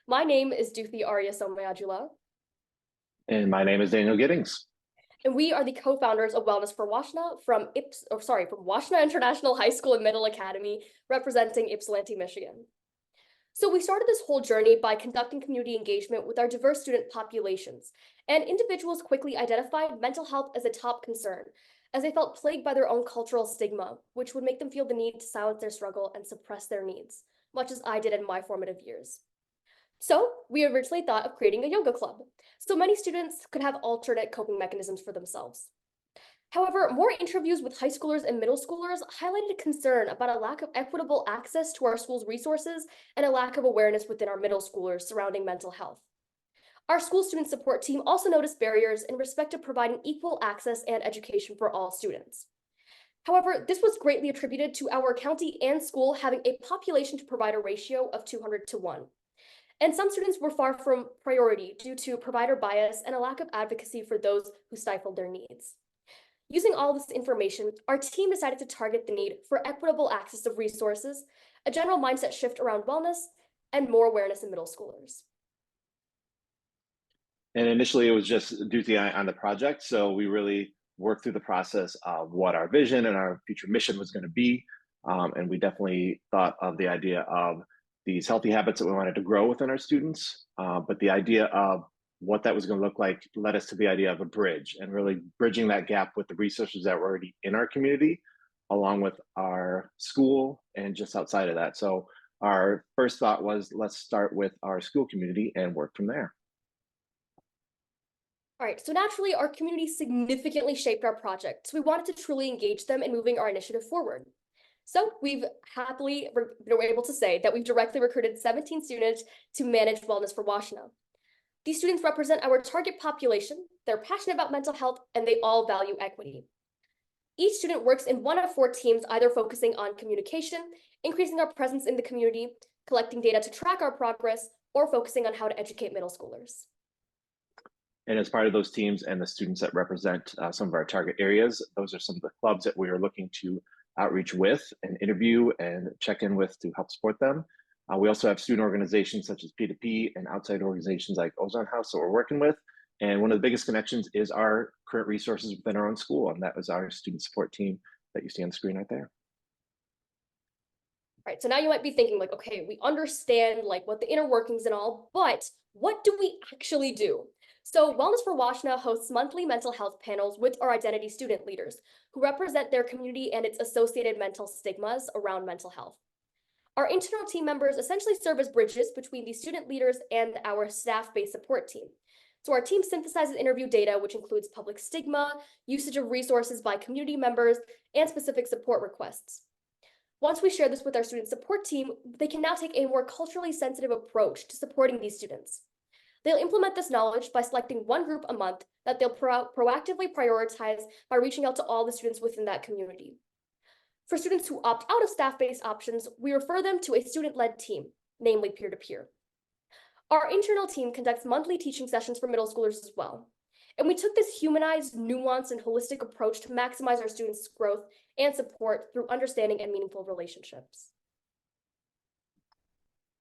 My name is Duthi Arya Somayajula, And my name is Daniel Giddings. and we are the co-founders of Wellness4Washtenah from Washtenaw International High School and Middle Academy, representing Ypsilanti, Michigan. So we started this whole journey by conducting community engagement with our diverse student populations, and individuals quickly identified mental health as a top concern, as they felt plagued by their own cultural stigma, which would make them feel the need to silence their struggle and suppress their needs, much as I did in my formative years. So we originally thought of creating a yoga club, so many students could have alternate coping mechanisms for themselves. However, more interviews with high schoolers and middle schoolers highlighted a concern about a lack of equitable access to our school's resources and a lack of awareness within our middle schoolers surrounding mental health. Our school student support team also noticed barriers in respect to providing equal access and education for all students. However, this was greatly attributed to our county and school having a population to provider ratio of 200-1. And some students were far from priority due to provider bias and a lack of advocacy for those who stifled their needs. Using all this information, our team decided to target the need for equitable access of resources, a general mindset shift around wellness, and more awareness in middle schoolers. And initially, it was just Duty on the project. So we really worked through the process of what our vision and our future mission was going to be. And we definitely thought of the idea of these healthy habits that we wanted to grow within our students. But the idea of what that was going to look like led us to the idea of a bridge and really bridging that gap with the resources that were already in our community, along with our school and just outside of that. So our first thought was, let's start with our school community and work from there. All right, so naturally, our community significantly shaped our project, so we wanted to truly engage them in moving our initiative forward. So we've happily been able to say that we've directly recruited 17 students to manage Wellness4Washtenah. These students represent our target population, they're passionate about mental health, and they all value equity. Each student works in one of 4 teams, either focusing on communication, increasing our presence in the community, collecting data to track our progress, or focusing on how to educate middle schoolers. And as part of those teams and the students that represent some of our target areas, those are some of the clubs that we are looking to outreach with and interview and check in with to help support them. We also have student organizations such as P2P and outside organizations like Ozone House that we're working with. And one of the biggest connections is our current resources within our own school. And that was our student support team that you see on the screen right there. All right, so now you might be thinking like, okay, we understand like what the inner workings and all, but what do we actually do? So Wellness4Washtenah hosts monthly mental health panels with our identity student leaders who represent their community and its associated mental stigmas around mental health. Our internal team members essentially serve as bridges between the student leaders and our staff-based support team. So our team synthesizes interview data, which includes public stigma, usage of resources by community members, and specific support requests. Once we share this with our student support team, they can now take a more culturally sensitive approach to supporting these students. They'll implement this knowledge by selecting one group a month that they'll proactively prioritize by reaching out to all the students within that community. For students who opt out of staff-based options, we refer them to a student-led team, namely peer-to-peer. Our internal team conducts monthly teaching sessions for middle schoolers as well. And we took this humanized, nuanced, and holistic approach to maximize our students' growth and support through understanding and meaningful relationships.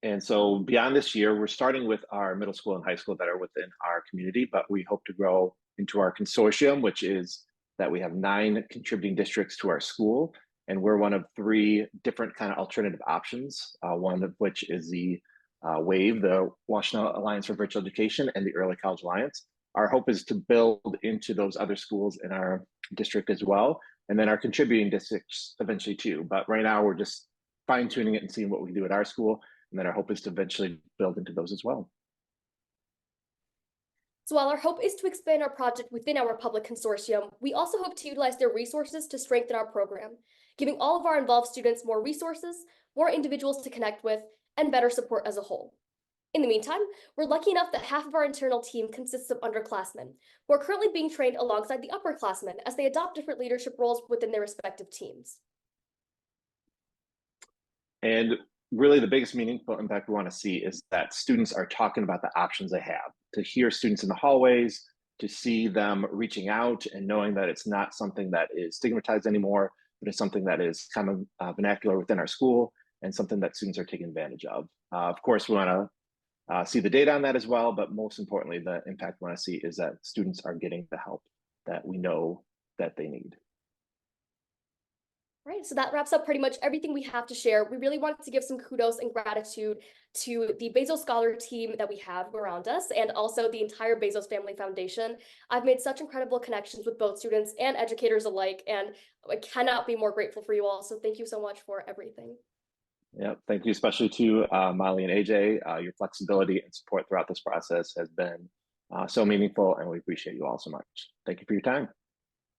And so beyond this year, we're starting with our middle school and high school that are within our community, but we hope to grow into our consortium, which is that we have 9 contributing districts to our school. And we're one of 3 different kind of alternative options, one of which is the WAVE, the Washtenaw Alliance for Virtual Education, and the Early College Alliance. Our hope is to build into those other schools in our district as well, and then our contributing districts eventually too. But right now, we're just fine-tuning it and seeing what we can do at our school. And then our hope is to eventually build into those as well. So while our hope is to expand our project within our public consortium, we also hope to utilize their resources to strengthen our program, giving all of our involved students more resources, more individuals to connect with, and better support as a whole. In the meantime, we're lucky enough that half of our internal team consists of underclassmen, who are currently being trained alongside the upperclassmen as they adopt different leadership roles within their respective teams. And really the biggest meaningful impact we want to see is that students are talking about the options they have, to hear students in the hallways, to see them reaching out and knowing that it's not something that is stigmatized anymore, but it's something that is kind of vernacular within our school and something that students are taking advantage of. Of course, we want to see the data on that as well. But most importantly, the impact we want to see is that students are getting the help that we know that they need. Right, so that wraps up pretty much everything we have to share. We really wanted to give some kudos and gratitude to the Bezos Scholar team that we have around us, and also the entire Bezos Family Foundation. I've made such incredible connections with both students and educators alike, and I cannot be more grateful for you all. So thank you so much for everything. Yeah, thank you especially to Molly and AJ. Your flexibility and support throughout this process has been so meaningful, and we appreciate you all so much. Thank you for your time.